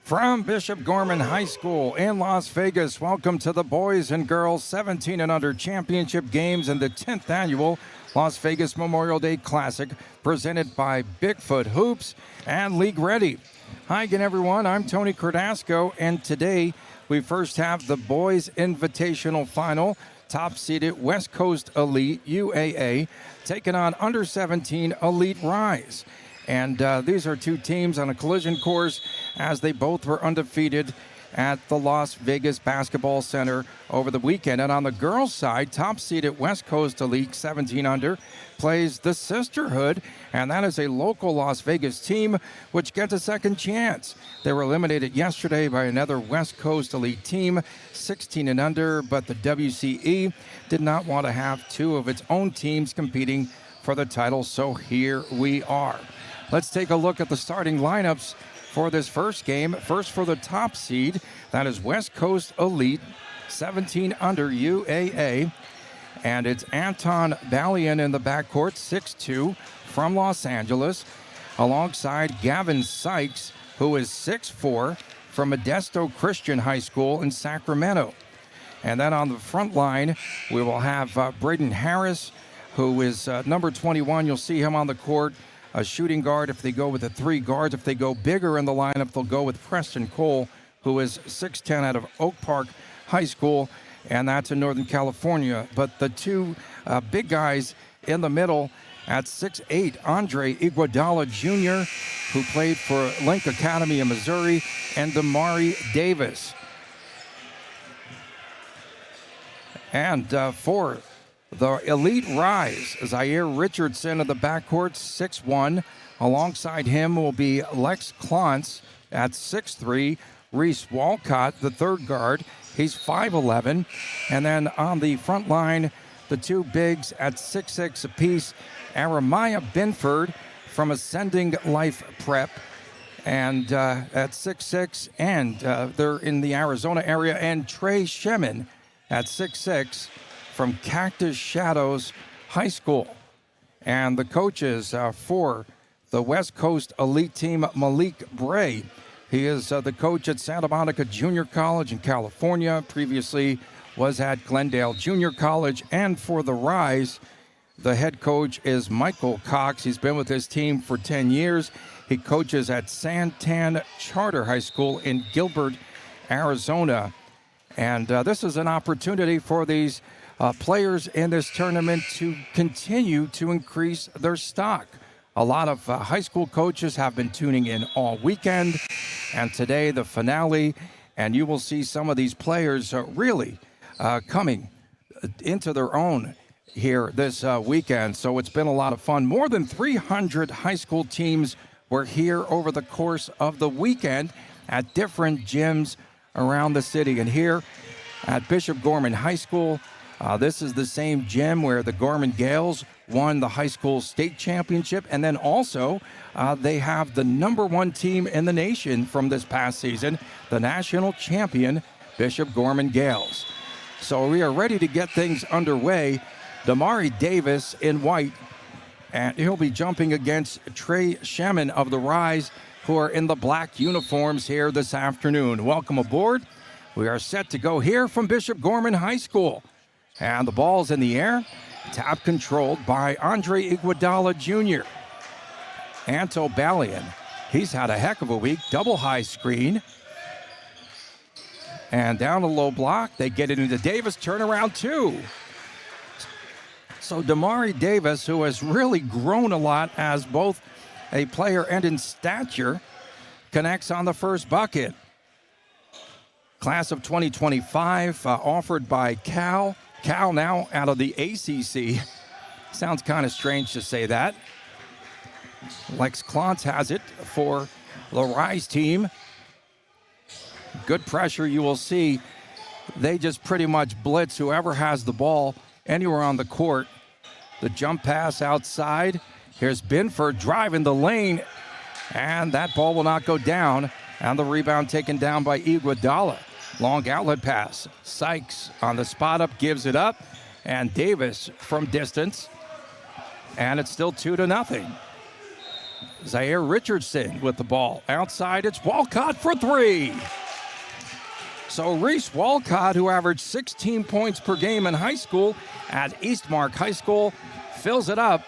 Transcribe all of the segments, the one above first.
From Bishop Gorman High School in Las Vegas, welcome to the Boys and Girls 17 and Under Championship Games and the 10th Annual Las Vegas Memorial Day Classic, presented by Bigfoot Hoops and League Ready. Hi again, everyone. I'm Tony Cardasco, and today we first have the Boys Invitational Final. Top-seeded West Coast Elite, UAA, taking on Under 17 Elite Rise. And these are two teams on a collision course as they both were undefeated at the Las Vegas Basketball Center over the weekend. And on the girls' side, top-seeded West Coast Elite 17 Under plays the Sisterhood, and that is a local Las Vegas team which gets a second chance. They were eliminated yesterday by another West Coast Elite team, 16 and under, but the WCE did not want to have two of its own teams competing for the title, so here we are. Let's take a look at the starting lineups for this first game. First for the top seed, that is West Coast Elite, 17 under UAA. And it's Anton Balian in the backcourt, 6'2", from Los Angeles, alongside Gavin Sykes, who is 6'4", from Modesto Christian High School in Sacramento. And then on the front line, we will have Braden Harris, who is number 21. You'll see him on the court, a shooting guard if they go with the three guards. If they go bigger in the lineup, they'll go with Preston Cole, who is 6'10", out of Oak Park High School, and that's in Northern California. But the two big guys in the middle at 6'8", Andre Iguodala Jr., who played for Link Academy in Missouri, and Damari Davis. And for the Elite Rise, Zaire Richardson in the backcourt, 6'1". Alongside him will be Lex Klontz at 6'3". Reese Walcott, the third guard, he's 5'11". And then on the front line, the two bigs at 6'6" apiece, Aramiah Binford from Ascending Life Prep, and at 6'6", and they're in the Arizona area, and Trey Shemin at 6'6", from Cactus Shadows High School. And the coaches for the West Coast Elite team, Malik Bray. He is the coach at Santa Monica Junior College in California. Previously was at Glendale Junior College. And for the Rise, the head coach is Michael Cox. He's been with his team for 10 years. He coaches at Santan Charter High School in Gilbert, Arizona. And this is an opportunity for these players in this tournament to continue to increase their stock. A lot of high school coaches have been tuning in all weekend, and today the finale, and you will see some of these players really coming into their own here this weekend. So it's been a lot of fun. More than 300 high school teams were here over the course of the weekend at different gyms around the city. And here at Bishop Gorman High School, this is the same gym where the Gorman Gales won the high school state championship. And then also they have the number one team in the nation from this past season, the national champion Bishop Gorman Gales. So we are ready to get things underway. Damari Davis in white, and he'll be jumping against Trey Shemin of the Rise, who are in the black uniforms here this afternoon. Welcome aboard. We are set to go here from Bishop Gorman High School. And the ball's in the air, tap controlled by Andre Iguodala Jr. Anto Balian, he's had a heck of a week, double high screen. And down a low block, they get it into Davis, turnaround two. So Damari Davis, who has really grown a lot as both a player and in stature, connects on the first bucket. Class of 2025, offered by Cal. Cal now out of the ACC. Sounds kind of strange to say that. Lex Klontz has it for the Rise team. Good pressure, you will see. They just pretty much blitz whoever has the ball anywhere on the court. The jump pass outside. Here's Binford driving the lane, and that ball will not go down. And the rebound taken down by Iguodala. Long outlet pass. Sykes on the spot up, gives it up. And Davis from distance. And it's still 2-0. Zaire Richardson with the ball. Outside, it's Walcott for three. So Reese Walcott, who averaged 16 points per game in high school at Eastmark High School, fills it up,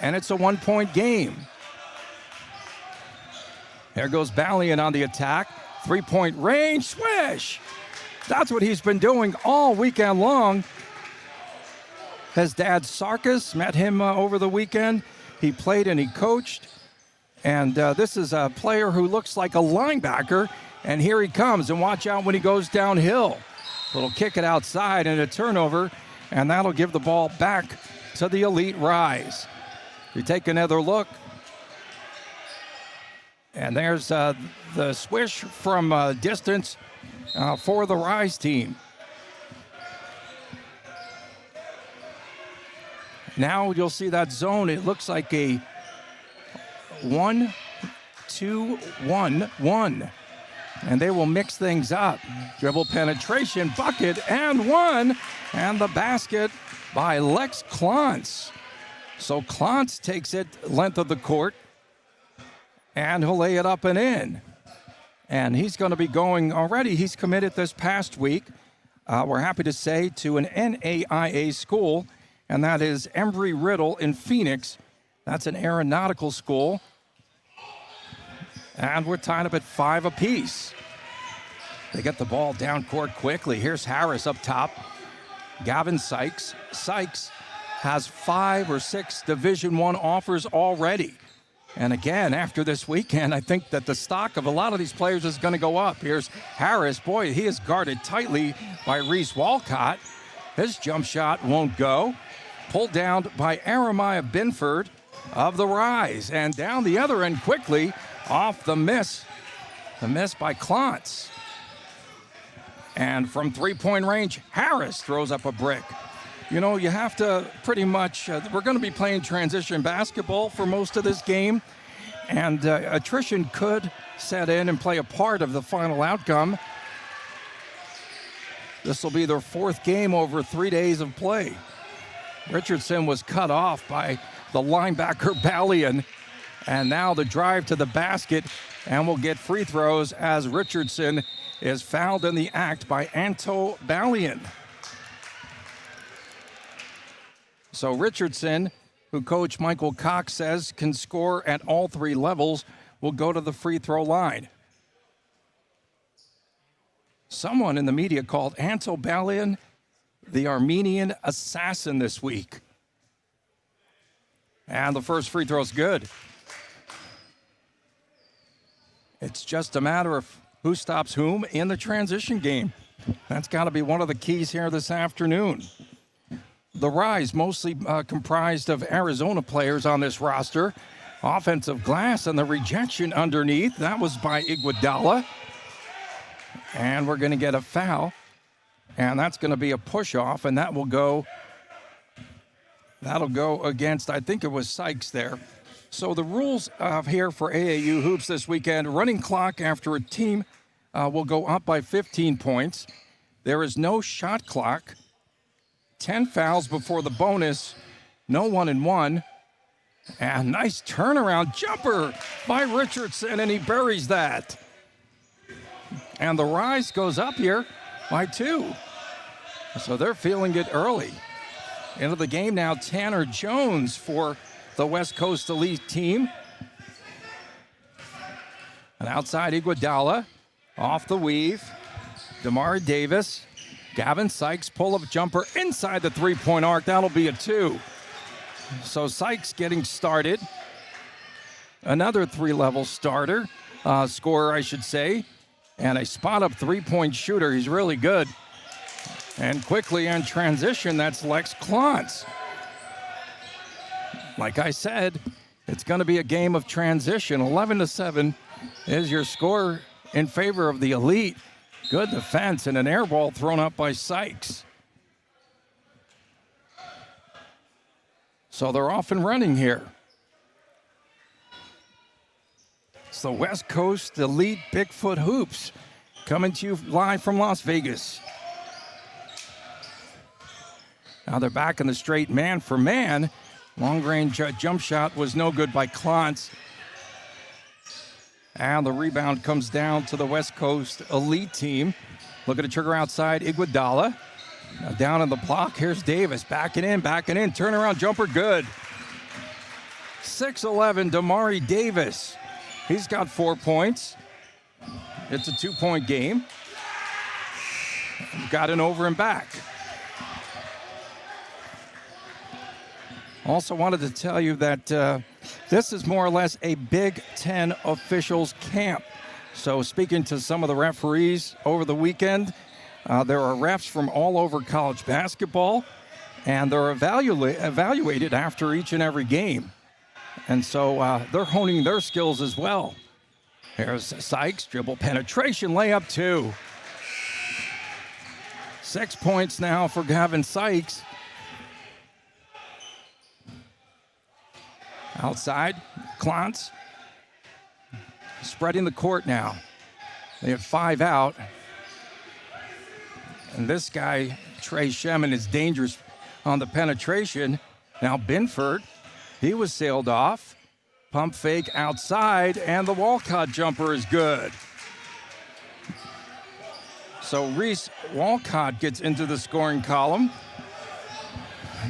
and it's a 1-point game. There goes Balian on the attack. 3-point range, swish! That's what he's been doing all weekend long. His dad, Sarkis, met him over the weekend. He played and he coached. And this is a player who looks like a linebacker. And here he comes. And watch out when he goes downhill. Little kick it outside and a turnover. And that'll give the ball back to the Elite Rise. We take another look. And there's the swish from distance for the Rise team. Now you'll see that zone. It looks like a 1-2-1-1. And they will mix things up. Dribble penetration, bucket, and one. And the basket by Lex Klontz. So Klontz takes it length of the court. And he'll lay it up and in. And he's going to be going already. He's committed this past week, we're happy to say, to an NAIA school, and that is Embry-Riddle in Phoenix. That's an aeronautical school. And we're tied up at 5 apiece. They get the ball down court quickly. Here's Harris up top. Gavin Sykes. Sykes has 5 or 6 Division I offers already. And again, after this weekend, I think that the stock of a lot of these players is going to go up. Here's Harris. Boy, he is guarded tightly by Reese Walcott. His jump shot won't go. Pulled down by Jeremiah Binford of the Rise. And down the other end quickly off the miss. The miss by Klontz. And from three-point range, Harris throws up a brick. You know, you have to pretty much, we're going to be playing transition basketball for most of this game, and attrition could set in and play a part of the final outcome. This will be their 4th game over 3 days of play. Richardson was cut off by the linebacker Balian, and now the drive to the basket, and we'll get free throws as Richardson is fouled in the act by Anto Balian. So Richardson, who Coach Michael Cox says can score at all 3 levels, will go to the free throw line. Someone in the media called Anto Balian the Armenian assassin this week. And the first free throw is good. It's just a matter of who stops whom in the transition game. That's got to be one of the keys here this afternoon. The Rise, mostly comprised of Arizona players on this roster. Offensive glass and the rejection underneath. That was by Iguodala. And we're going to get a foul. And that's going to be a push-off, and that'll go against, I think it was Sykes there. So the rules here for AAU hoops this weekend, running clock after a team will go up by 15 points. There is no shot clock. 10 fouls before the bonus, no 1-and-1. And nice turnaround jumper by Richardson, and he buries that. And the Rise goes up here by 2. So they're feeling it early. Into the game now, Tanner Jones for the West Coast Elite team. And outside Iguodala, off the weave, Damari Davis. Gavin Sykes, pull-up jumper inside the three-point arc. That'll be a 2. So Sykes getting started. Another 3-level starter, scorer, I should say. And a spot-up three-point shooter. He's really good. And quickly in transition, that's Lex Klontz. Like I said, it's going to be a game of transition. 11-7 is your score in favor of the Elite. Good defense and an air ball thrown up by Sykes. So they're off and running here. It's the West Coast Elite Bigfoot Hoops coming to you live from Las Vegas. Now they're back in the straight man for man. Long-range jump shot was no good by Klontz. And the rebound comes down to the West Coast Elite team. Look at the trigger outside, Iguodala. Now down in the block, here's Davis. Backing in. Turnaround jumper, good. 6'11", Damari Davis. He's got 4 points. It's a 2-point game. Got an over and back. Also wanted to tell you that this is more or less a Big Ten officials camp. So speaking to some of the referees over the weekend, there are refs from all over college basketball, and they're evaluated after each and every game. And so they're honing their skills as well. Here's Sykes, dribble penetration, layup 2. 6 points now for Gavin Sykes. Outside, Klontz spreading the court now. They have 5 out. And this guy, Trey Shemin, is dangerous on the penetration. Now Binford, he was sailed off. Pump fake outside, and the Walcott jumper is good. So Reese Walcott gets into the scoring column.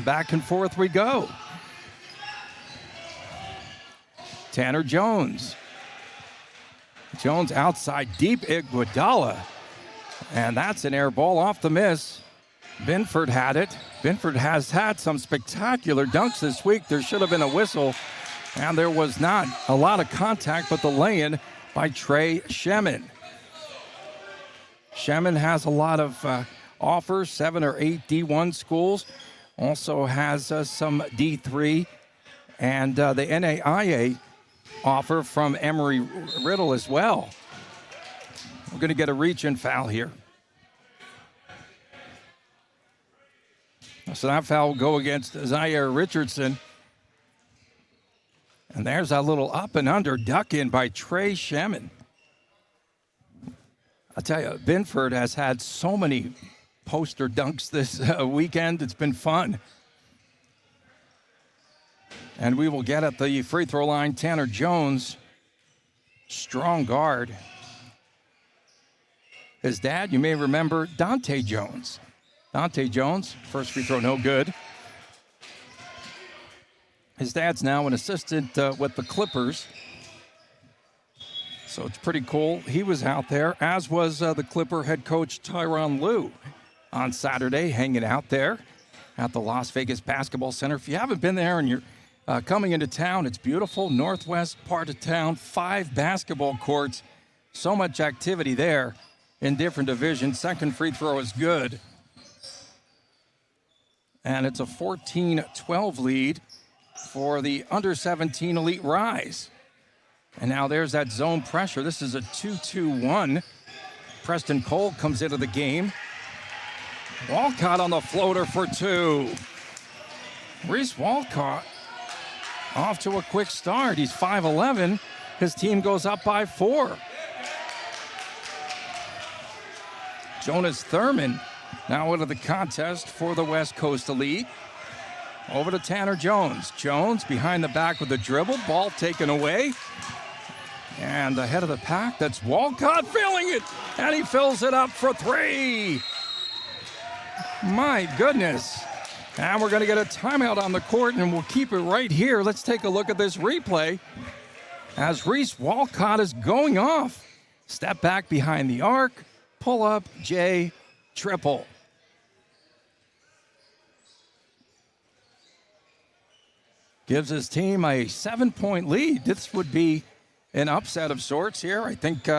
Back and forth we go. Tanner Jones. Jones outside deep, Iguodala. And that's an air ball off the miss. Binford had it. Binford has had some spectacular dunks this week. There should have been a whistle, and there was not. A lot of contact, but the lay-in by Trey Shemin. Shemin has a lot of offers, 7 or 8 D1 schools. Also has some D3 and the NAIA offer from Emory-Riddle as well. We're going to get a reach-in foul here. So that foul will go against Zaire Richardson. And there's a little up and under duck in by Trey Shemin. I'll tell you, Binford has had so many poster dunks this weekend. It's been fun. And we will get at the free throw line Tanner Jones, strong guard. His dad, you may remember, Dante Jones. Dante Jones, first free throw, no good. His dad's now an assistant with the Clippers. So it's pretty cool. He was out there, as was the Clipper head coach Tyronn Lue on Saturday, hanging out there at the Las Vegas Basketball Center. If you haven't been there and you're coming into town, it's beautiful. Northwest part of town, 5 basketball courts. So much activity there in different divisions. Second free throw is good. And it's a 14-12 lead for the under-17 Elite Rise. And now there's that zone pressure. This is a 2-2-1. Preston Cole comes into the game. Walcott on the floater for 2. Reese Walcott off to a quick start. He's 5'11". His team goes up by 4. Jonas Thurman now into the contest for the West Coast Elite. Over to Tanner Jones. Jones behind the back with the dribble. Ball taken away. And ahead of the pack, that's Walcott filling it. And he fills it up for 3. My goodness. And we're going to get a timeout on the court, and we'll keep it right here. Let's take a look at this replay as Reese Walcott is going off. Step back behind the arc. Pull up, J, triple. Gives his team a 7-point lead. This would be an upset of sorts here. I think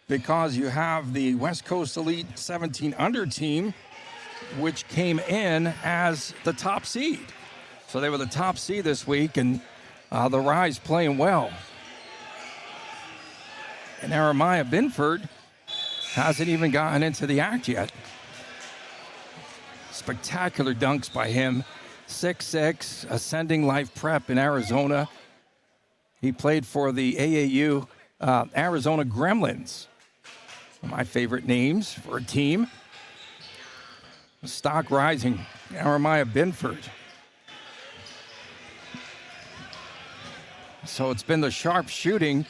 because you have the West Coast Elite 17 under team, which came in as the top seed. So they were the top seed this week, and the Rise playing well. And Jeremiah Binford hasn't even gotten into the act yet. Spectacular dunks by him. 6'6", Ascending Life Prep in Arizona. He played for the AAU Arizona Gremlins. One of my favorite names for a team. Stock rising, Jeremiah Binford. So it's been the sharp shooting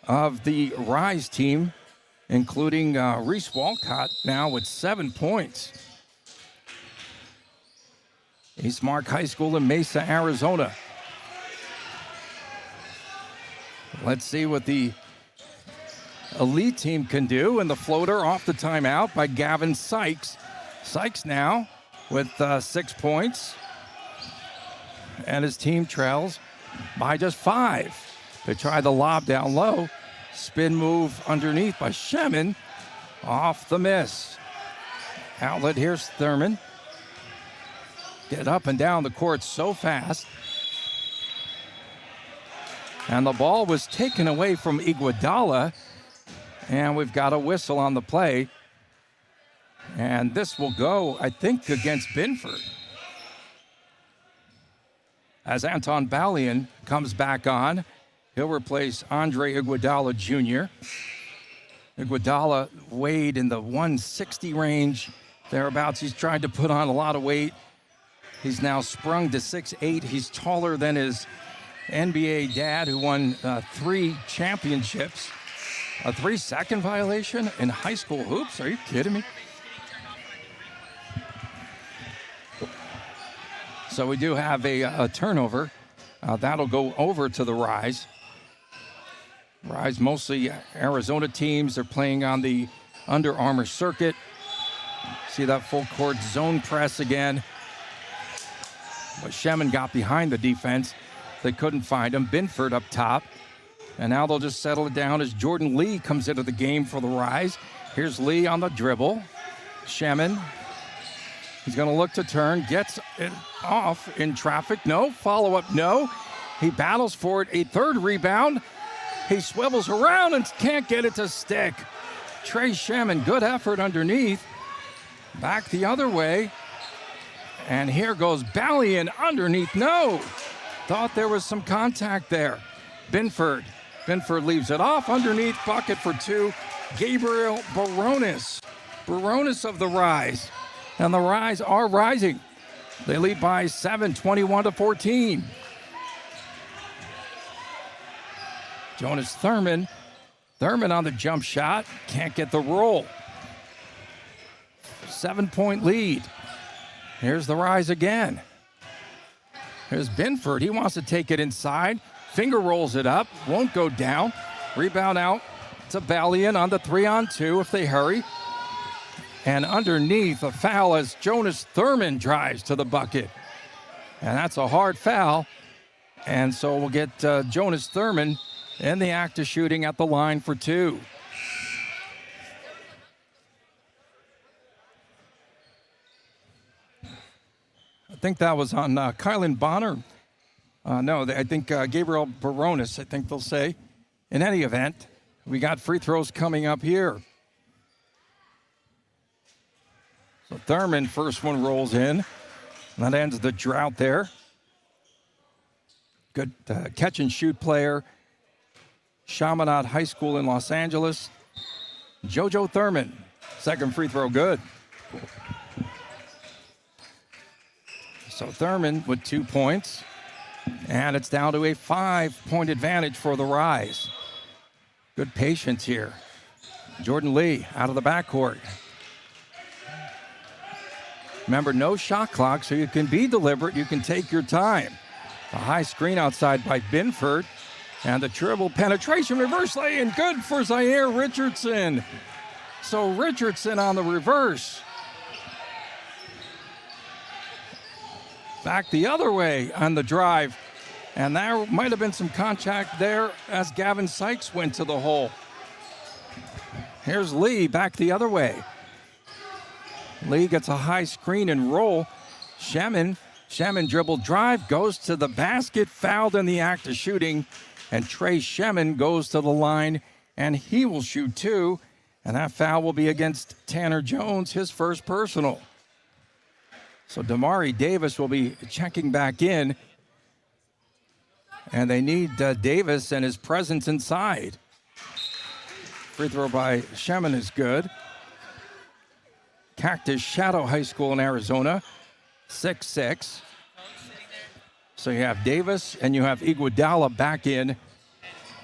of the Rise team, including Reese Walcott now with 7 points. East Mark High School in Mesa, Arizona. Let's see what the Elite team can do. And the floater off the timeout by Gavin Sykes. Sykes now with 6 points. And his team trails by just 5. They try the lob down low. Spin move underneath by Shemin. Off the miss. Outlet, here's Thurman. Get up and down the court so fast. And the ball was taken away from Iguodala. And we've got a whistle on the play. And this will go, I think, against Binford. As Anton Balian comes back on, he'll replace Andre Iguodala Jr. Iguodala weighed in the 160 range, thereabouts. He's tried to put on a lot of weight. He's now sprung to 6'8". He's taller than his NBA dad, who won 3 championships. A 3-second violation in high school hoops? Are you kidding me? So we do have a turnover. That'll go over to the Rise. Rise, mostly Arizona teams. They're playing on the Under Armour circuit. See that full court zone press again. But Shemin got behind the defense. They couldn't find him. Binford up top. And now they'll just settle it down as Jordan Lee comes into the game for the Rise. Here's Lee on the dribble. Shemin. He's going to look to turn. Gets it off in traffic. No. Follow-up. No. He battles for it. A third rebound. He swivels around and can't get it to stick. Trey Shemin, good effort underneath. Back the other way. And here goes Balian underneath. No. Thought there was some contact there. Binford. Binford leaves it off underneath. Bucket for 2. Gabriel Baronis. Baronis of the Rise. And the Rise are rising. They lead by 7, 21-14. Jonas Thurman. Thurman on the jump shot. Can't get the roll. 7-point lead. Here's the Rise again. Here's Binford. He wants to take it inside. Finger rolls it up. Won't go down. Rebound out to Balian on the 3-on-2 if they hurry. And underneath, a foul as Jonas Thurman drives to the bucket. And that's a hard foul. And so we'll get Jonas Thurman in the act of shooting at the line for 2. I think that was on Kylan Bonner. No, I think Gabriel Baronis, I think they'll say. In any event, we got free throws coming up here. So Thurman, first one rolls in. That ends the drought there. Good catch and shoot player. Chaminade High School in Los Angeles. JoJo Thurman, second free throw good. So Thurman with 2 points. And it's down to a 5-point advantage for the Rise. Good patience here. Jordan Lee out of the backcourt. Remember, no shot clock, so you can be deliberate. You can take your time. A high screen outside by Binford. And the dribble penetration reverse lay-in. Good for Zaire Richardson. So Richardson on the reverse. Back the other way on the drive. And there might have been some contact there as Gavin Sykes went to the hole. Here's Lee back the other way. Lee gets a high screen and roll. Shemin dribble drive, goes to the basket, fouled in the act of shooting. And Trey Shemin goes to the line, and he will shoot 2. And that foul will be against Tanner Jones, his first personal. So Damari Davis will be checking back in. And they need Davis and his presence inside. Free throw by Shemin is good. Cactus Shadow High School in Arizona, 6'6". So you have Davis and you have Iguodala back in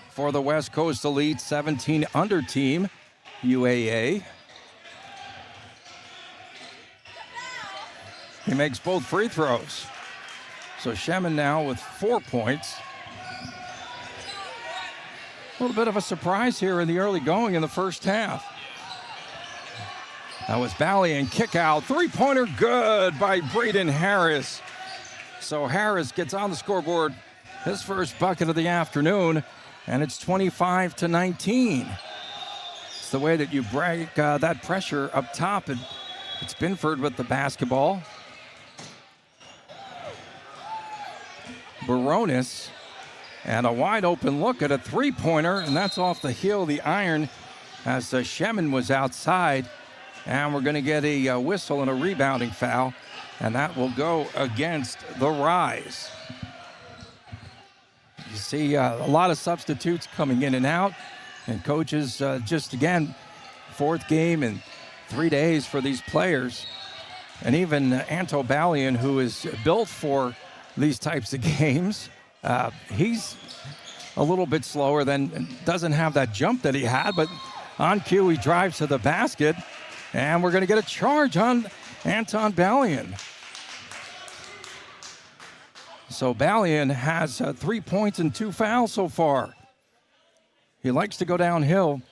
for the West Coast Elite 17 under team, UAA. He makes both free throws. So Shemin now with 4 points. A little bit of a surprise here in the early going in the first half. That was Balian, kick out, three-pointer good by Braden Harris. So Harris gets on the scoreboard, his first bucket of the afternoon, and it's 25-19. It's the way that you break that pressure up top. And it's Binford with the basketball. Baronis, and a wide open look at a three-pointer, and that's off the heel of the iron as Shemin was outside. And we're going to get a whistle and a rebounding foul, and that will go against the Rise. You see a lot of substitutes coming in and out, and coaches just, again, fourth game in 3 days for these players. And even Anto Balian, who is built for these types of games, he's a little bit slower than, doesn't have that jump that he had, but on cue he drives to the basket, and we're going to get a charge on Anton Balian. So Balian has 3 points and 2 fouls so far. He likes to go downhill.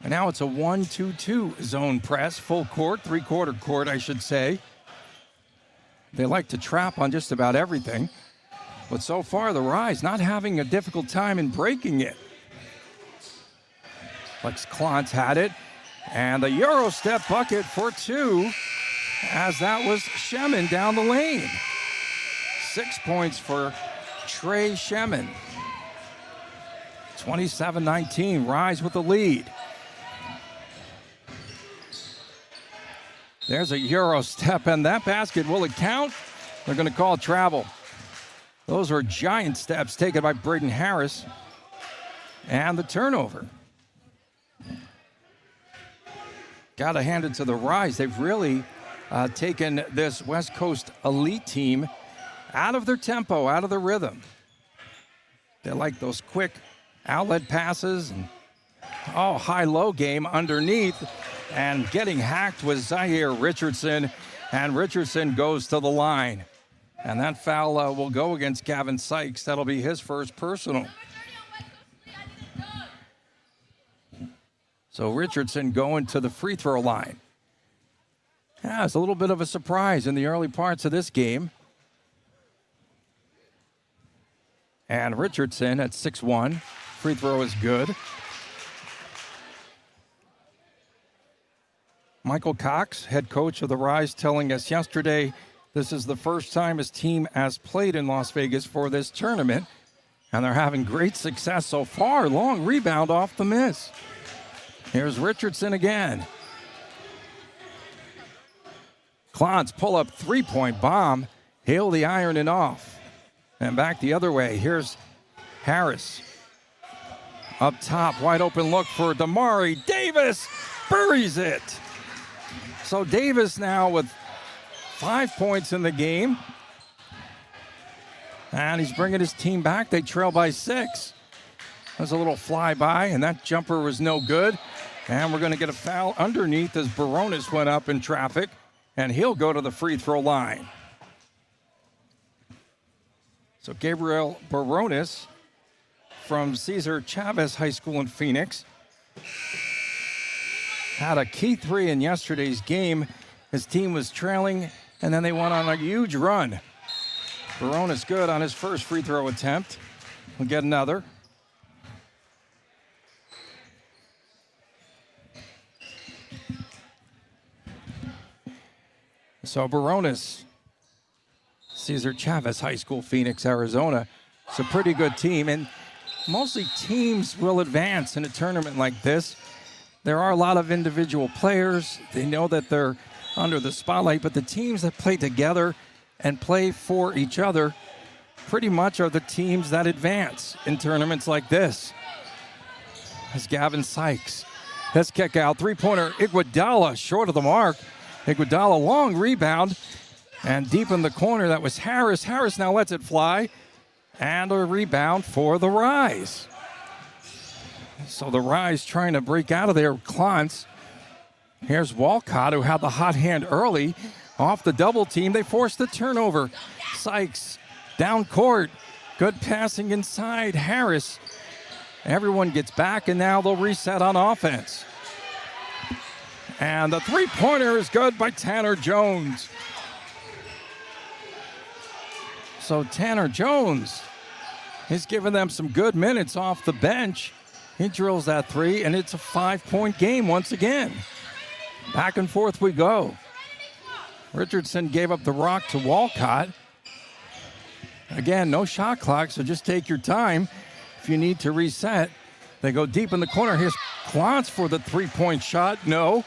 And now it's a 1-2-2 zone press, full court, three-quarter court, I should say. They like to trap on just about everything. But so far, the Rise not having a difficult time in breaking it. Lex Klontz had it. And the Euro step bucket for 2, as that was Shemin down the lane. 6 points for Trey Shemin. 27-19, Rise with the lead. There's a Euro step, and that basket, will it count? They're going to call travel. Those are giant steps taken by Braden Harris. And the turnover. Got to hand it to the Rise. They've really taken this West Coast Elite team out of their tempo, out of their rhythm. They like those quick outlet passes and high-low game underneath. And getting hacked was Zaire Richardson, and Richardson goes to the line. And that foul will go against Gavin Sykes. That'll be his first personal. So Richardson going to the free throw line. Yeah, it's a little bit of a surprise in the early parts of this game. And Richardson at 6'1". Free throw is good. Michael Cox, head coach of the Rise, telling us yesterday this is the first time his team has played in Las Vegas for this tournament, and they're having great success so far. Long rebound off the miss. Here's Richardson again. Klontz pull-up three-point bomb. Hail the iron and off. And back the other way. Here's Harris. Up top, wide open look for Damari Davis. Buries it. So Davis now with 5 points in the game. And he's bringing his team back. They trail by 6. There's a little flyby, and that jumper was no good. And we're going to get a foul underneath as Baronis went up in traffic, and he'll go to the free throw line. So Gabriel Baronis from Cesar Chavez High School in Phoenix had a key 3 in yesterday's game. His team was trailing, and then they went on a huge run. Baronis good on his first free throw attempt. We'll get another. So Baronis, Cesar Chavez High School, Phoenix, Arizona. It's a pretty good team, and mostly teams will advance in a tournament like this. There are a lot of individual players. They know that they're under the spotlight, but the teams that play together and play for each other pretty much are the teams that advance in tournaments like this. As Gavin Sykes, his kick out, three-pointer, Iguodala short of the mark. Iguodala, long rebound, And deep in the corner, that was Harris. Harris now lets it fly. And a rebound for the Rise. So the Rise trying to break out of there. Klontz. Here's Walcott, who had the hot hand early. Off the double team, they forced the turnover. Sykes down court. Good passing inside. Harris. Everyone gets back, and now they'll reset on offense. And the three-pointer is good by Tanner Jones. So Tanner Jones is giving them some good minutes off the bench. He drills that three, and it's a 5-point game once again. Back and forth we go. Richardson gave up the rock to Walcott. Again, no shot clock, so just take your time if you need to reset. They go deep in the corner. Here's Klontz for the three-point shot. No.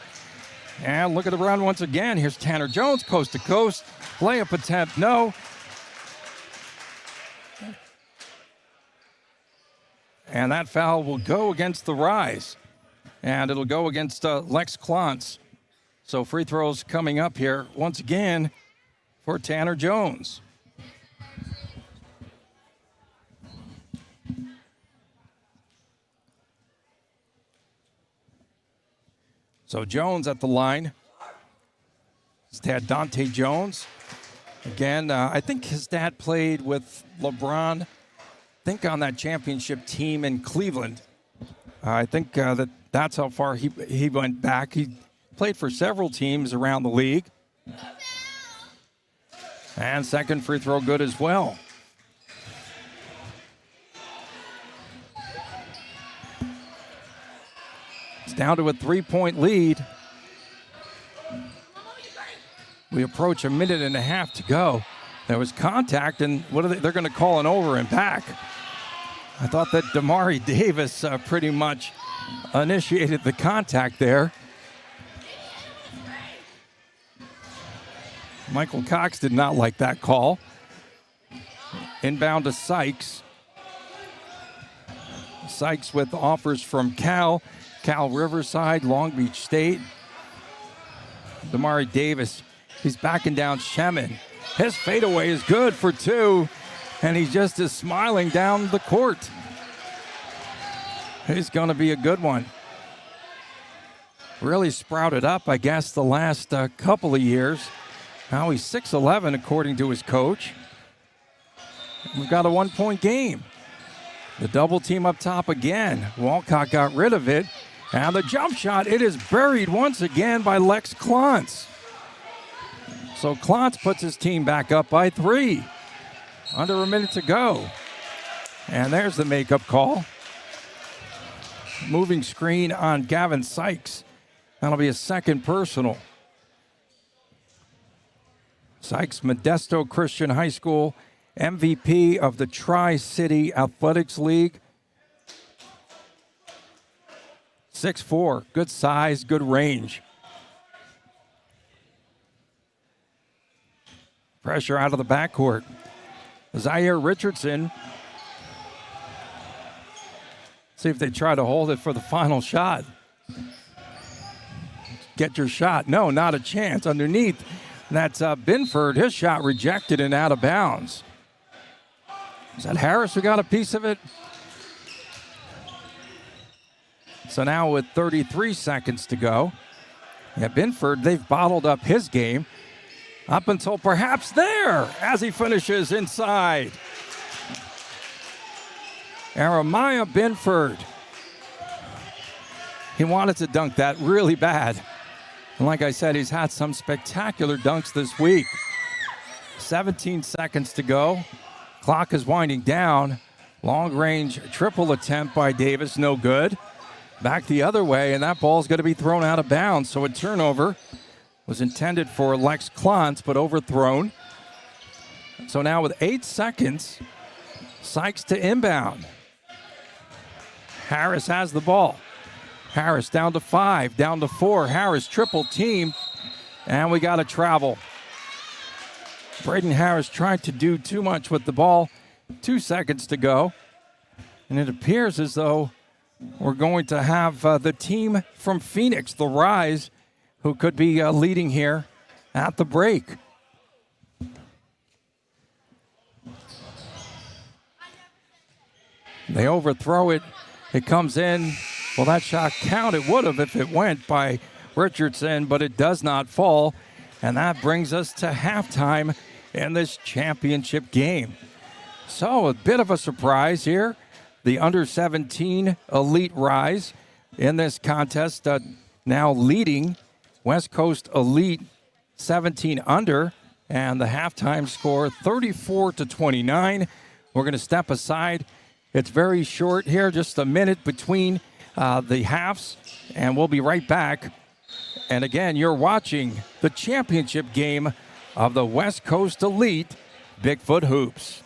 And look at the run once again. Here's Tanner Jones, coast to coast. Layup attempt, no. And that foul will go against the Rise. And it'll go against Lex Klontz. So free throws coming up here once again for Tanner Jones. So Jones at the line. His dad, Dante Jones. Again, I think his dad played with LeBron. I think on that championship team in Cleveland. I think that's how far he went back. He played for several teams around the league. And second free throw good as well. It's down to a 3-point lead. We approach a minute and a half to go. There was contact, and they're going to call an over and back. I thought that Damari Davis pretty much initiated the contact there. Michael Cox did not like that call. Inbound to Sykes. Sykes with offers from Cal Riverside, Long Beach State. Damari Davis, he's backing down Shemin. His fadeaway is good for two, and he just is smiling down the court. It's going to be a good one. Really sprouted up, I guess, the last couple of years. Now he's 6'11", according to his coach. We've got a 1-point game. The double team up top again. Walcott got rid of it. And the jump shot, it is buried once again by Lex Klontz. So Klontz puts his team back up by 3. Under a minute to go. And there's the makeup call. Moving screen on Gavin Sykes. That'll be a second personal. Sykes, Modesto Christian High School, MVP of the Tri-City Athletics League. 6'4", good size, good range. Pressure out of the backcourt. Zaire Richardson. See if they try to hold it for the final shot. Get your shot. No, not a chance. Underneath, that's Binford. His shot rejected and out of bounds. Is that Harris who got a piece of it? So now with 33 seconds to go, Binford, they've bottled up his game up until perhaps there as he finishes inside. Jeremiah Binford. He wanted to dunk that really bad. And like I said, he's had some spectacular dunks this week. 17 seconds to go. Clock is winding down. Long range triple attempt by Davis, no good. Back the other way, and that ball's going to be thrown out of bounds. So a turnover was intended for Lex Klontz, but overthrown. So now with 8 seconds, Sykes to inbound. Harris has the ball. Harris down to 5, down to 4. Harris triple team, and we got a travel. Braden Harris tried to do too much with the ball. 2 seconds to go. And it appears as though we're going to have the team from Phoenix, the Rise, who could be leading here at the break. They overthrow it. It comes in. Well, that shot count. It would have if it went by Richardson, but it does not fall. And that brings us to halftime in this championship game. So a bit of a surprise here. The under-17 Elite Rise in this contest, now leading West Coast Elite 17 under, and the halftime score 34-29. We're going to step aside. It's very short here, just a minute between the halves, and we'll be right back. And again, you're watching the championship game of the West Coast Elite Bigfoot Hoops.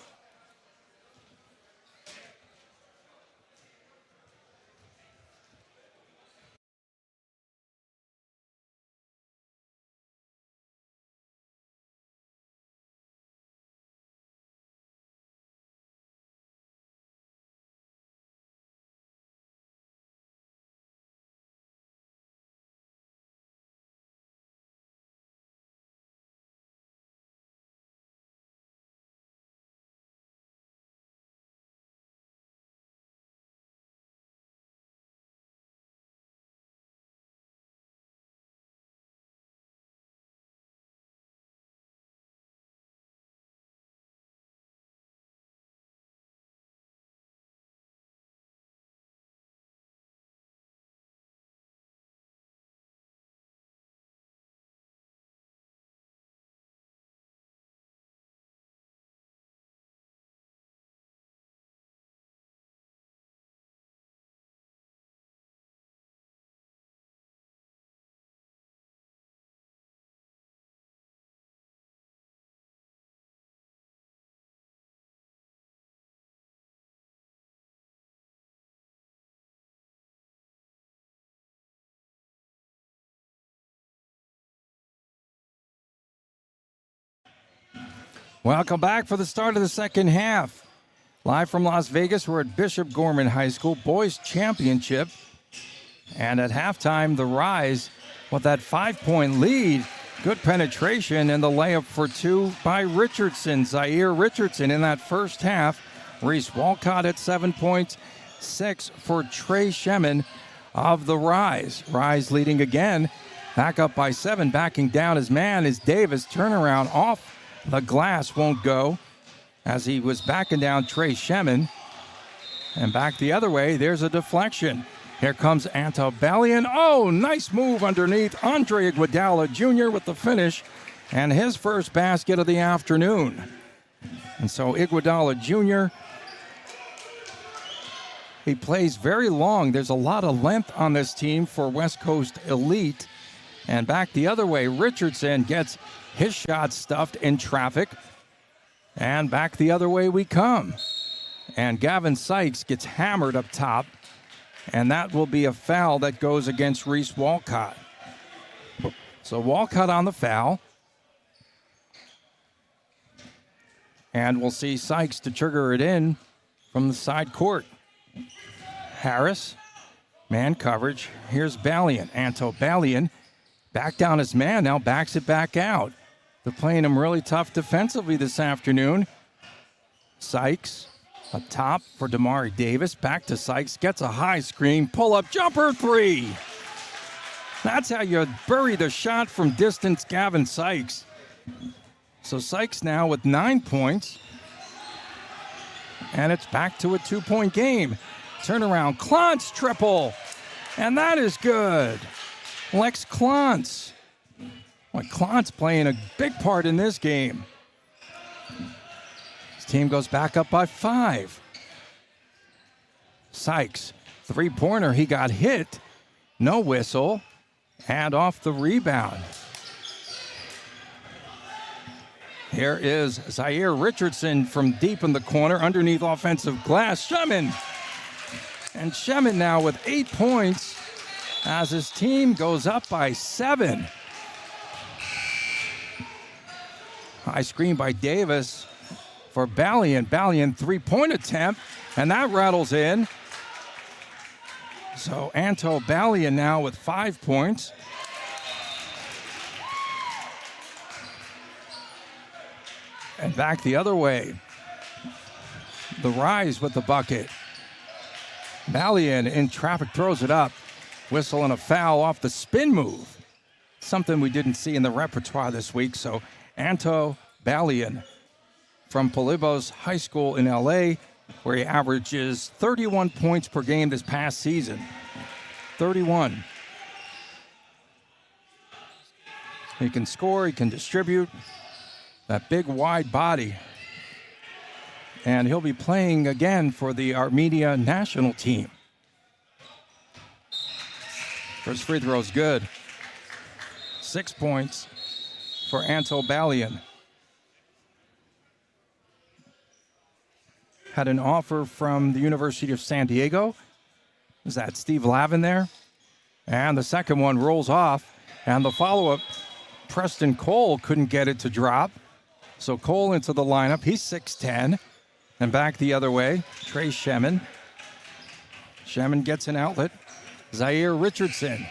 Welcome back for the start of the second half. Live from Las Vegas, we're at Bishop Gorman High School Boys Championship. And at halftime, the Rise with that 5-point lead. Good penetration and the layup for two by Richardson, Zaire Richardson in that first half. Reese Walcott at 7 points, 6 for Trey Shemin of the Rise. Rise leading again, back up by 7, backing down his man is Davis. Turnaround off the glass won't go as he was backing down Trey Shemin. And back the other way, there's a deflection. Here comes Antebellum. Oh, nice move underneath. Andre Iguodala Jr. with the finish and his first basket of the afternoon. And so Iguodala Jr., he plays very long. There's a lot of length on this team for West Coast Elite. And back the other way, Richardson gets his shot stuffed in traffic. And back the other way we come. And Gavin Sykes gets hammered up top. And that will be a foul that goes against Reese Walcott. So Walcott on the foul. And we'll see Sykes to trigger it in from the side court. Harris, man coverage. Here's Balian. Antebellum back down his man, now backs it back out. They're playing him really tough defensively this afternoon. Sykes up top for Damari Davis. Back to Sykes, gets a high screen, pull-up jumper three. That's how you bury the shot from distance, Gavin Sykes. So Sykes now with 9 points. And it's back to a 2-point game. Turnaround, Klontz triple. And that is good. Lex Klontz. Well, Klontz playing a big part in this game. His team goes back up by 5. Sykes, three-pointer, he got hit. No whistle. And off the rebound. Here is Zaire Richardson from deep in the corner, underneath offensive glass. Shemin. And Shemin now with 8 points as his team goes up by 7. High screen by Davis for Balian. Balian three-point attempt, and that rattles in. So Antebellum now with 5 points. And back the other way. The Rise with the bucket. Balian in traffic throws it up. Whistle and a foul off the spin move. Something we didn't see in the repertoire this week. So Anto Balian from Polybos High School in LA, where he averages 31 points per game this past season. 31. He can score, he can distribute. That big wide body. And he'll be playing again for the Armenia national team. First free throw is good. 6 points for Anto Balian. Had an offer from the University of San Diego. Is that Steve Lavin there? And the second one rolls off. And the follow-up, Preston Cole couldn't get it to drop. So Cole into the lineup. He's 6'10". And back the other way, Trey Shemin. Shemin gets an outlet. Zaire Richardson.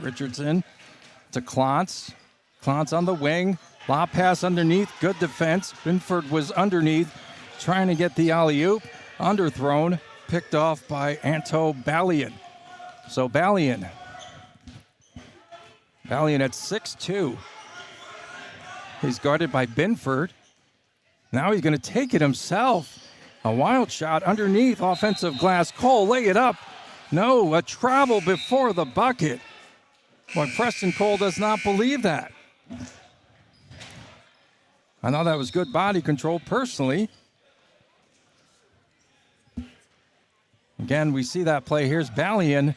Richardson to Klontz. Klontz on the wing. Lob pass underneath. Good defense. Binford was underneath, trying to get the alley-oop. Underthrown. Picked off by Anto Balian. So Balian at 6'2". He's guarded by Binford. Now he's going to take it himself. A wild shot underneath offensive glass. Cole, lay it up. No, a travel before the bucket. Boy, Preston Cole does not believe that. I thought that was good body control personally. Again, we see that play. Here's Balian.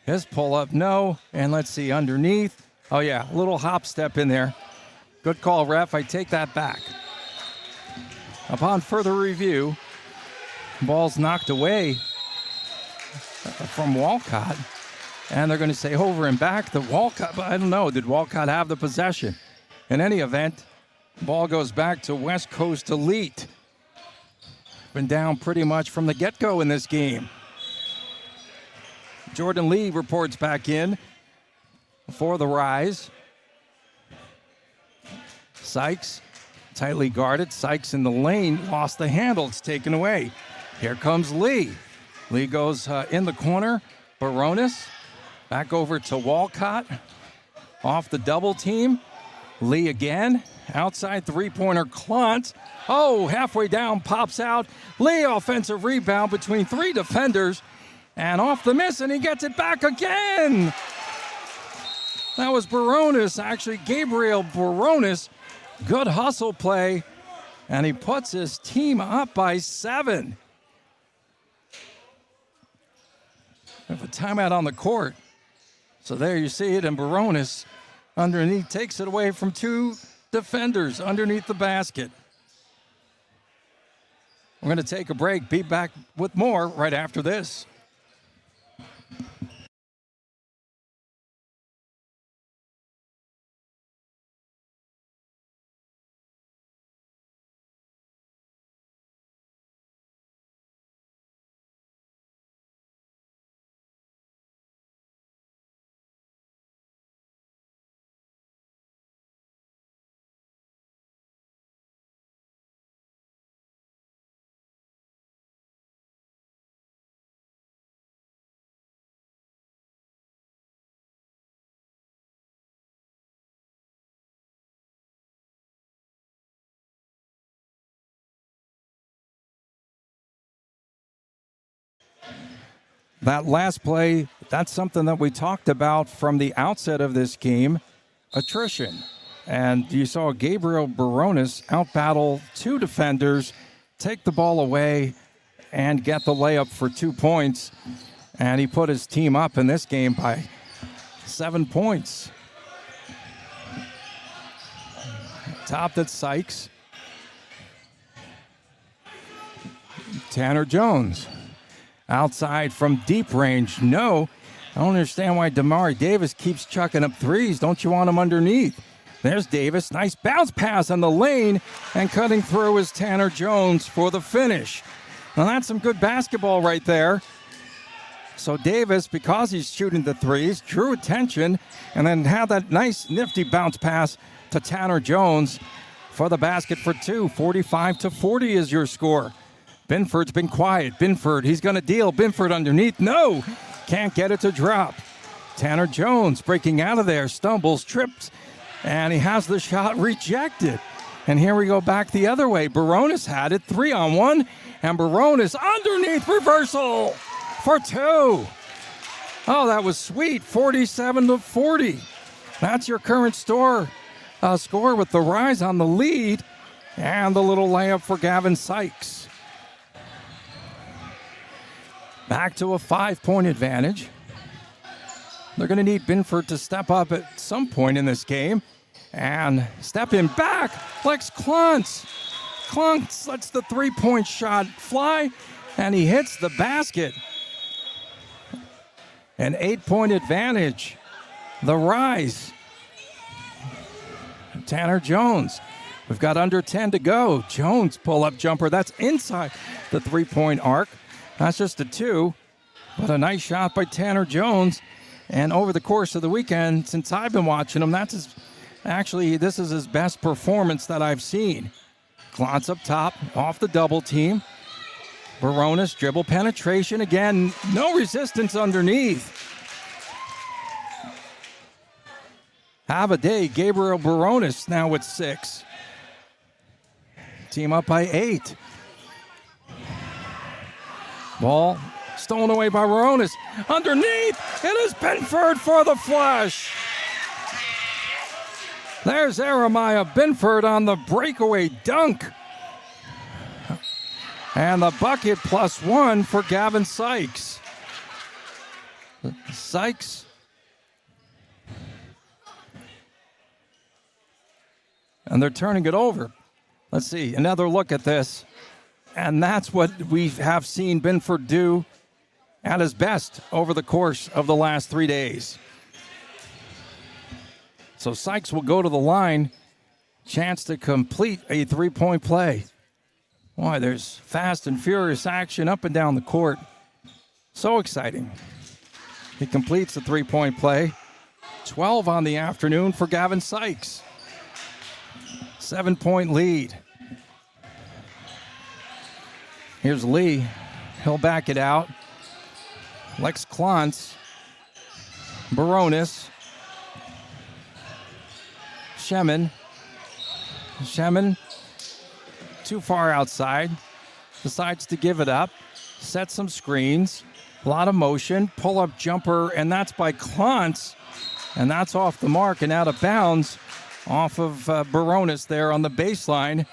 His pull-up, no. And let's see, underneath. Oh, yeah, a little hop step in there. Good call, ref. I take that back. Upon further review, ball's knocked away from Walcott. And they're going to say over and back to Walcott. But I don't know. Did Walcott have the possession? In any event, ball goes back to West Coast Elite. Been down pretty much from the get-go in this game. Jordan Lee reports back in for the Rise. Sykes tightly guarded. Sykes in the lane, lost the handle. It's taken away. Here comes Lee. Lee goes in the corner. Baronis back over to Walcott. Off the double team. Lee again. Outside three-pointer, Klontz. Oh, halfway down, pops out. Lee, offensive rebound between three defenders. And off the miss, and he gets it back again. That was Baronis, actually Gabriel Baronis. Good hustle play, and he puts his team up by 7. We have a timeout on the court. So there you see it, and Baronis underneath takes it away from two defenders underneath the basket. We're going to take a break. Be back with more right after this. That last play, that's something that we talked about from the outset of this game, attrition. And you saw Gabriel Baronis outbattle two defenders, take the ball away, and get the layup for 2 points. And he put his team up in this game by 7 points. Topped at Sykes. Tanner Jones. Outside from deep range. No. I don't understand why Damari Davis keeps chucking up threes. Don't you want him underneath? There's Davis. Nice bounce pass on the lane. And cutting through is Tanner Jones for the finish. Now that's some good basketball right there. So Davis, because he's shooting the threes, drew attention and then had that nice nifty bounce pass to Tanner Jones for the basket for 2. 45-40 is your score. Binford's been quiet. Binford, he's going to deal. Binford underneath. No, can't get it to drop. Tanner Jones breaking out of there, stumbles, trips, and he has the shot rejected. And here we go back the other way. Barones had it 3-on-1, and Barones underneath reversal for 2. Oh, that was sweet, 47-40. That's your current score with the Rise on the lead, and the little layup for Gavin Sykes. Back to a 5-point advantage. They're going to need Binford to step up at some point in this game. And step in back, Lex Klontz. Klontz lets the 3-point shot fly, and he hits the basket. An 8-point advantage. The Rise. Tanner Jones. We've got under 10 to go. Jones pull-up jumper. That's inside the 3-point arc. That's just a 2, but a nice shot by Tanner Jones. And over the course of the weekend, since I've been watching him, this is his best performance that I've seen. Klontz up top, off the double team. Barones dribble penetration again. No resistance underneath. Have a day. Gabriel Barones now with 6. Team up by 8. Ball stolen away by Barones. Underneath, it is Binford for the flush. There's Jeremiah Binford on the breakaway dunk. And the bucket +1 for Gavin Sykes. Sykes. And they're turning it over. Let's see, another look at this. And that's what we have seen Binford do at his best over the course of the last 3 days. So Sykes will go to the line. Chance to complete a 3-point play. Boy, there's fast and furious action up and down the court. So exciting. He completes the 3-point play. 12 on the afternoon for Gavin Sykes. 7-point lead. Here's Lee. He'll back it out. Lex Klontz. Barones. Shemin. Too far outside. Decides to give it up. Set some screens. A lot of motion. Pull-up jumper, and that's by Klontz. And that's off the mark and out of bounds off of Barones there on the baseline.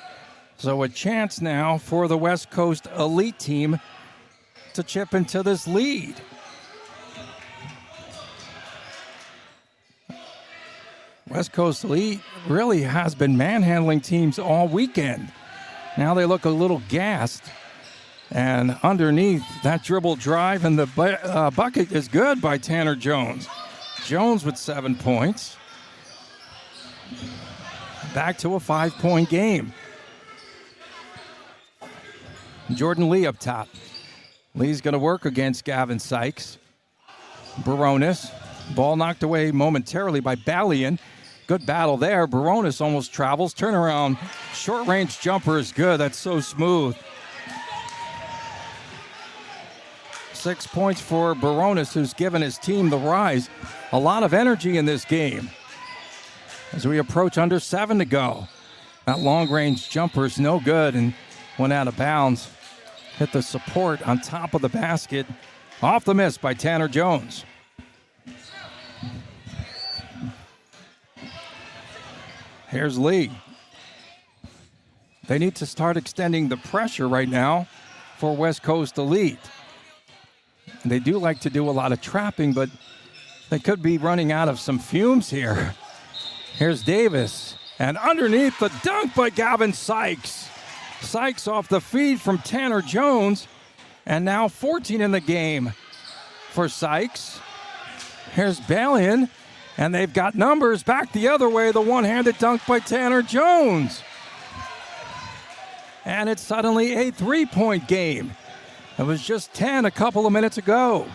So a chance now for the West Coast Elite team to chip into this lead. West Coast Elite really has been manhandling teams all weekend. Now they look a little gassed. And underneath, that dribble drive and the bucket is good by Tanner Jones. Jones with 7 points. Back to a 5-point game. Jordan Lee up top. Lee's going to work against Gavin Sykes. Barones. Ball knocked away momentarily by Balian. Good battle there. Barones almost travels. Turnaround. Short-range jumper is good. That's so smooth. 6 points for Barones, who's given his team the Rise. A lot of energy in this game. As we approach under 7 to go. That long-range jumper is no good and went out of bounds. Hit the support on top of the basket. Off the miss by Tanner Jones. Here's Lee. They need to start extending the pressure right now for West Coast Elite. They do like to do a lot of trapping, but they could be running out of some fumes here. Here's Davis. And underneath, the dunk by Gavin Sykes. Sykes off the feed from Tanner Jones. And now 14 in the game for Sykes. Here's Balian. And they've got numbers back the other way. The one-handed dunk by Tanner Jones. And it's suddenly a 3-point game. It was just 10 a couple of minutes ago.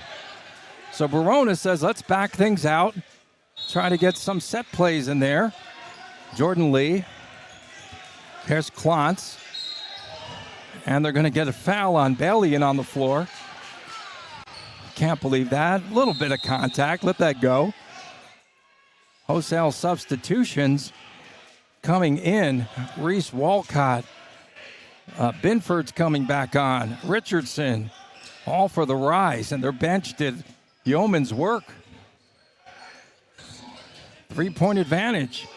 So Barones says, let's back things out. Try to get some set plays in there. Jordan Lee. Here's Klontz. And they're going to get a foul on Balian on the floor. Can't believe that. A little bit of contact. Let that go. Wholesale substitutions coming in. Reese Walcott. Binford's coming back on. Richardson. All for the Rise. And their bench did yeoman's work. 3-point advantage.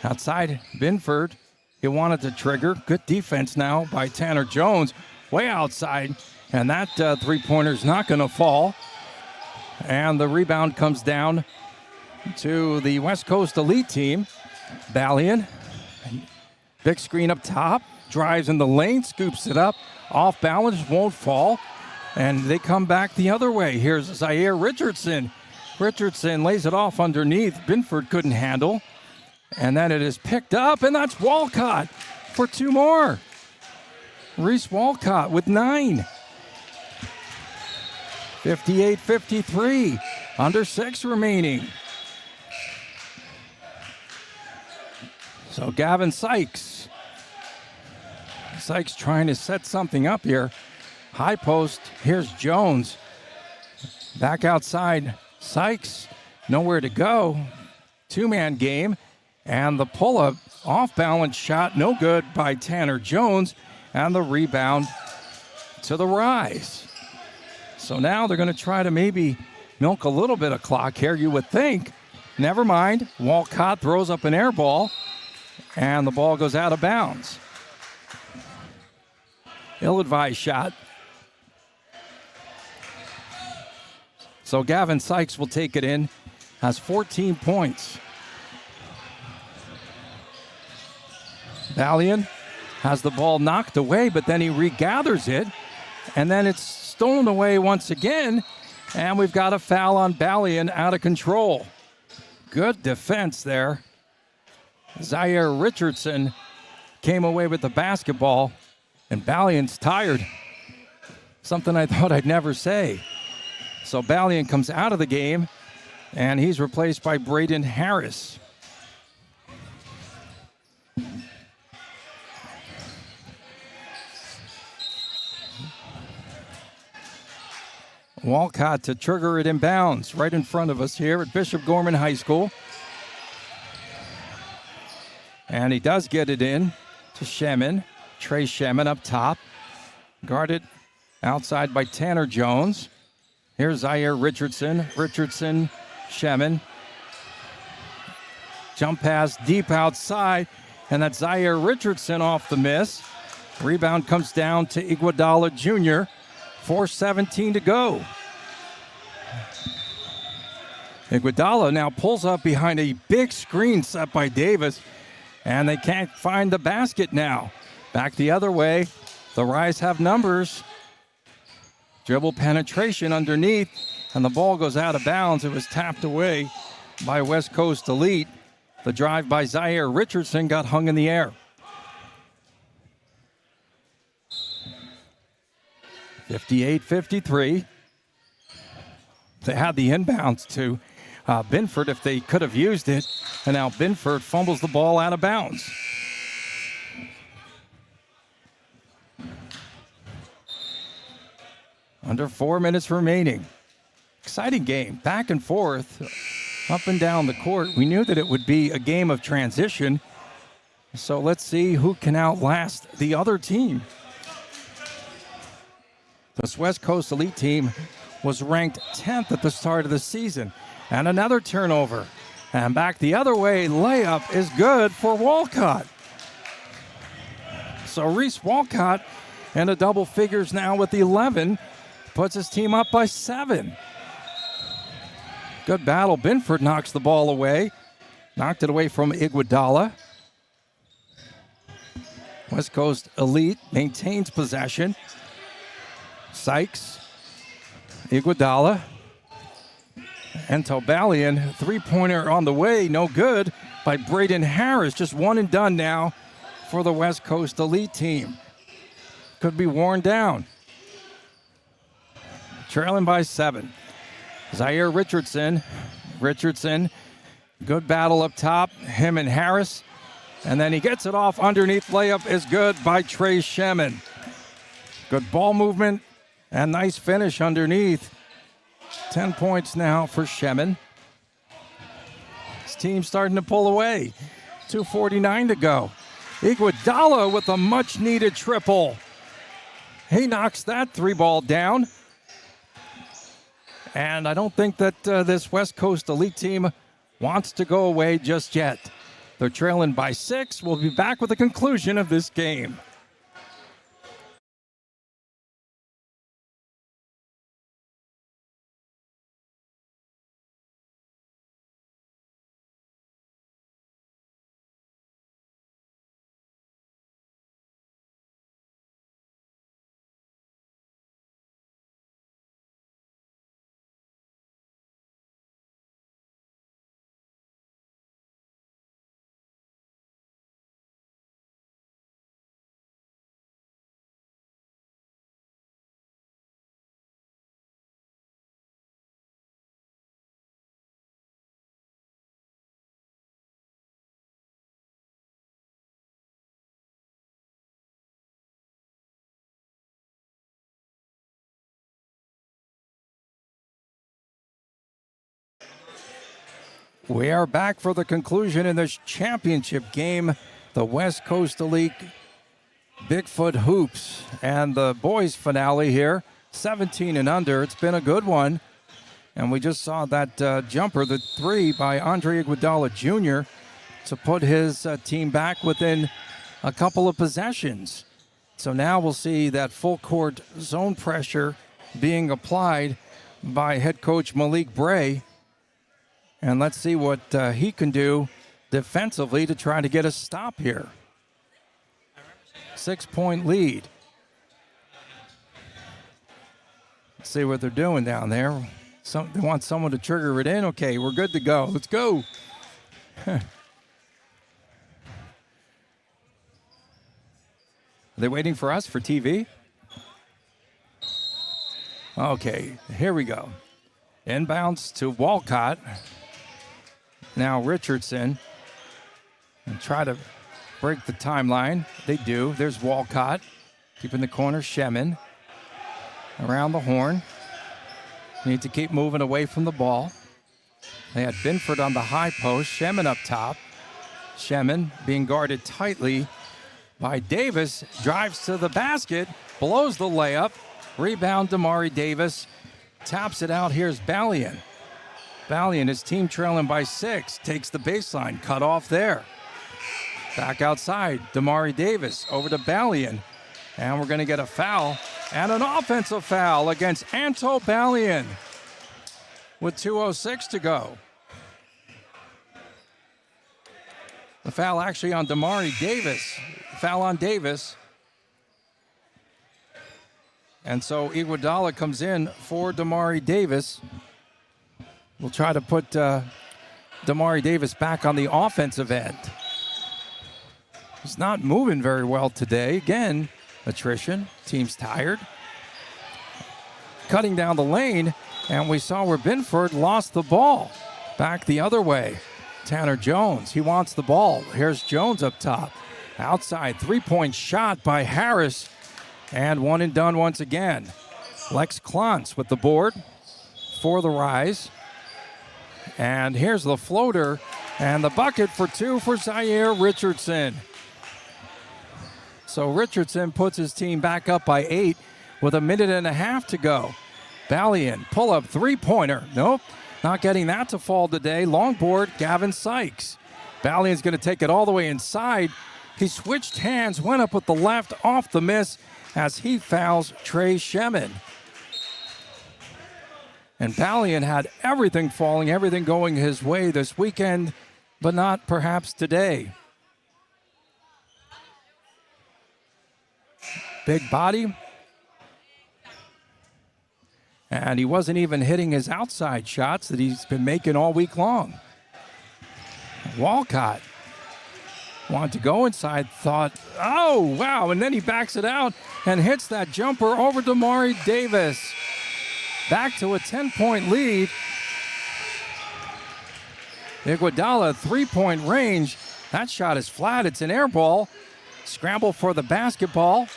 Outside Binford. He wanted to trigger. Good defense now by Tanner Jones. Way outside. And that three-pointer's not going to fall. And the rebound comes down to the West Coast Elite team. Balian. Big screen up top. Drives in the lane. Scoops it up. Off balance. Won't fall. And they come back the other way. Here's Zaire Richardson. Richardson lays it off underneath. Binford couldn't handle. And then it is picked up, and that's Walcott for two more. Reese Walcott with 9. 58-53, under 6 remaining. So Gavin Sykes. Sykes trying to set something up here. High post, here's Jones. Back outside, Sykes, nowhere to go. Two-man game. And the pull-up off-balance shot, no good by Tanner Jones. And the rebound to the Rise. So now they're going to try to maybe milk a little bit of clock here, you would think. Never mind. Walcott throws up an air ball. And the ball goes out of bounds. Ill-advised shot. So Gavin Sykes will take it in. Has 14 points. Balian has the ball knocked away, but then he regathers it, and then it's stolen away once again, and we've got a foul on Balian out of control. Good defense there. Zaire Richardson came away with the basketball, and Balian's tired. Something I thought I'd never say. So Balian comes out of the game, and he's replaced by Braden Harris. Walcott to trigger it inbounds right in front of us here at Bishop Gorman High School. And he does get it in to Shemin. Trey Shemin up top. Guarded outside by Tanner Jones. Here's Zaire Richardson. Richardson, Shemin. Jump pass deep outside. And that's Zaire Richardson off the miss. Rebound comes down to Iguodala Jr. 4:17 to go. Iguodala now pulls up behind a big screen set by Davis, and they can't find the basket now. Back the other way. The Rise have numbers. Dribble penetration underneath, and the ball goes out of bounds. It was tapped away by West Coast Elite. The drive by Zaire Richardson got hung in the air. 58-53. They had the inbounds to Binford if they could have used it. And now Binford fumbles the ball out of bounds. Under 4 minutes remaining. Exciting game. Back and forth. Up and down the court. We knew that it would be a game of transition. So let's see who can outlast the other team. This West Coast Elite team was ranked 10th at the start of the season. And another turnover. And back the other way, layup is good for Walcott. So Reese Walcott into double figures now with 11. Puts his team up by 7. Good battle. Binford knocks the ball away. Knocked it away from Iguodala. West Coast Elite maintains possession. Sykes, Iguodala, and Balian. Three-pointer on the way, no good by Braden Harris. Just one and done now for the West Coast Elite team. Could be worn down. Trailing by 7. Zaire Richardson. Richardson, good battle up top. Him and Harris. And then he gets it off underneath. Layup is good by Trey Shemin. Good ball movement and nice finish underneath. 10 points now for Shemin. His team's starting to pull away. 2:49 to go. Iguodala with a much-needed triple. He knocks that 3-ball down. And I don't think that this West Coast Elite team wants to go away just yet. They're trailing by 6. We'll be back with the conclusion of this game. We are back for the conclusion in this championship game, the West Coast Elite Bigfoot Hoops and the boys finale here, 17 and under. It's been a good one. And we just saw that jumper, the 3 by Andre Iguodala Jr. to put his team back within a couple of possessions. So now we'll see that full court zone pressure being applied by head coach Malik Bray. And let's see what he can do defensively to try to get a stop here. 6-point lead. Let's see what they're doing down there. They want someone to trigger it in. Okay, we're good to go. Let's go. Are they waiting for us for TV? Okay, here we go. Inbounds to Walcott. Now Richardson. And try to break the timeline. They do. There's Walcott. Keeping the corner. Shemin. Around the horn. Need to keep moving away from the ball. They had Binford on the high post. Shemin up top. Shemin being guarded tightly by Davis. Drives to the basket. Blows the layup. Rebound Damari Davis. Taps it out. Here's Balian. Balian, his team trailing by 6. Takes the baseline. Cut off there. Back outside. Damari Davis over to Balian. And we're going to get a foul. And an offensive foul against Anto Balian with 2:06 to go. The foul actually on Damari Davis. Foul on Davis. And so Iguodala comes in for Damari Davis. We'll try to put Damari Davis back on the offensive end. He's not moving very well today. Again, attrition. Team's tired. Cutting down the lane, and we saw where Binford lost the ball. Back the other way. Tanner Jones, he wants the ball. Here's Jones up top. Outside, 3-point shot by Harris. And one and done once again. Lex Klontz with the board for the Rise. And here's the floater and the bucket for 2 for Zaire Richardson. So Richardson puts his team back up by 8 with 1.5 minutes to go. Balian, pull-up three-pointer. Nope, not getting that to fall today. Long board, Gavin Sykes. Balian's going to take it all the way inside. He switched hands, went up with the left, off the miss as he fouls Trey Shemin. And Balian had everything falling, everything going his way this weekend, but not perhaps today. Big body. And he wasn't even hitting his outside shots that he's been making all week long. Walcott wanted to go inside, thought, oh, wow, and then he backs it out and hits that jumper over Damari Davis. Back to a 10-point lead. Iguodala, 3-point range. That shot is flat. It's an air ball. Scramble for the basketball.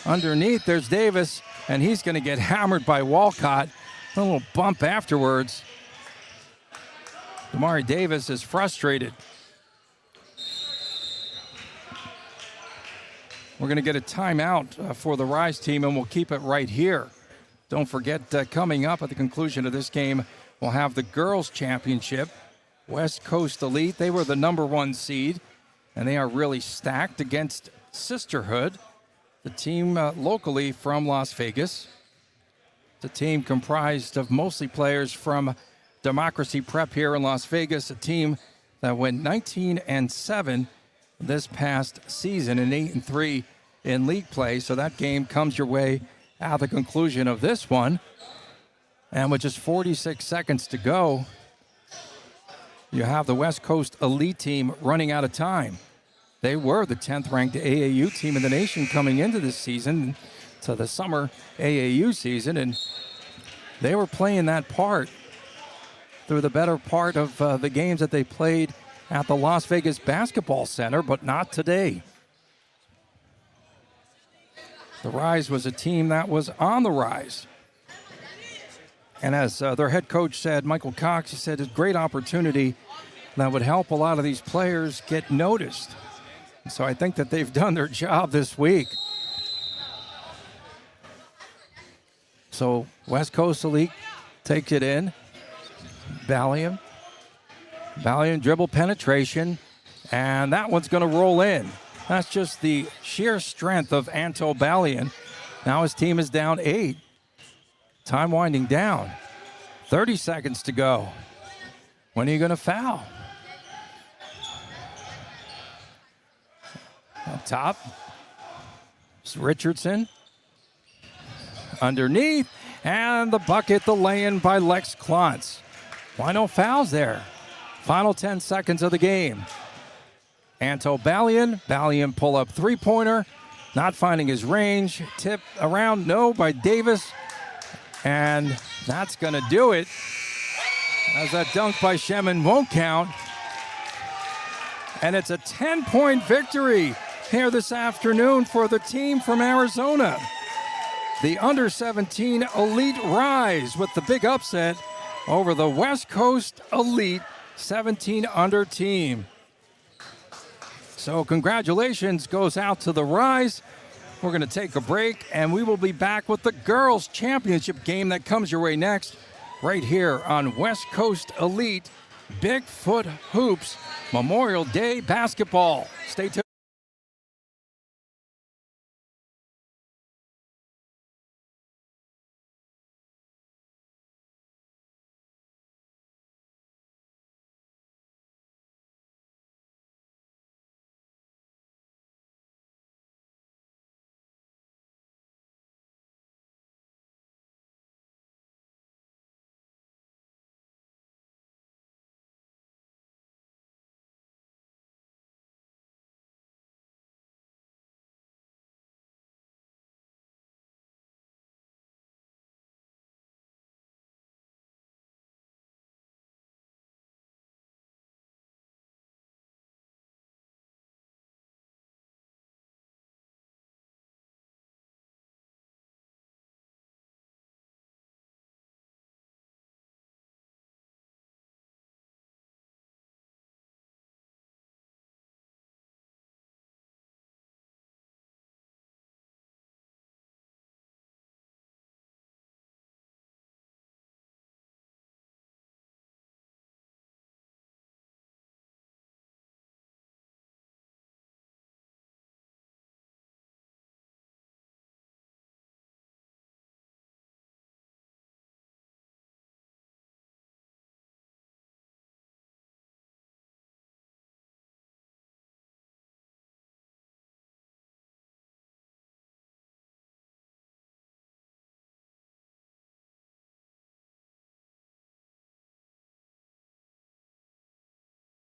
Underneath, there's Davis, and he's going to get hammered by Walcott. A little bump afterwards. Damari Davis is frustrated. We're going to get a timeout for the Rise team, and we'll keep it right here. Don't forget, coming up at the conclusion of this game, we'll have the girls' championship. West Coast Elite, they were the number 1 seed, and they are really stacked against Sisterhood, the team locally from Las Vegas. It's a team comprised of mostly players from Democracy Prep here in Las Vegas, a team that went 19-7 this past season and 8-3 in league play. So that game comes your way at the conclusion of this one. And with just 46 seconds to go, you have the West Coast Elite team running out of time. They were the 10th ranked AAU team in the nation coming into this season, to the summer AAU season, and they were playing that part through the better part of the games that they played at the Las Vegas Basketball Center, but not today. The Rise was a team that was on the rise. And as their head coach said, Michael Cox, he said it's a great opportunity that would help a lot of these players get noticed. And so I think that they've done their job this week. So West Coast Elite takes it in. Valiant dribble penetration, and that one's going to roll in. That's just the sheer strength of Anto Balian. Now his team is down 8. Time winding down. 30 seconds to go. When are you going to foul? Up top, it's Richardson. Underneath, and the bucket, the lay-in by Lex Klontz. Why no fouls there? Final 10 seconds of the game. Anto Balian pull-up three-pointer, not finding his range. Tip around, no, by Davis. And that's going to do it, as that dunk by Shemin won't count. And it's a 10-point victory here this afternoon for the team from Arizona. The under-17 Elite Rise with the big upset over the West Coast Elite 17 under team. So congratulations goes out to the Rise. We're going to take a break, and we will be back with the girls' championship game that comes your way next, right here on West Coast Elite Bigfoot Hoops Memorial Day Basketball. Stay tuned.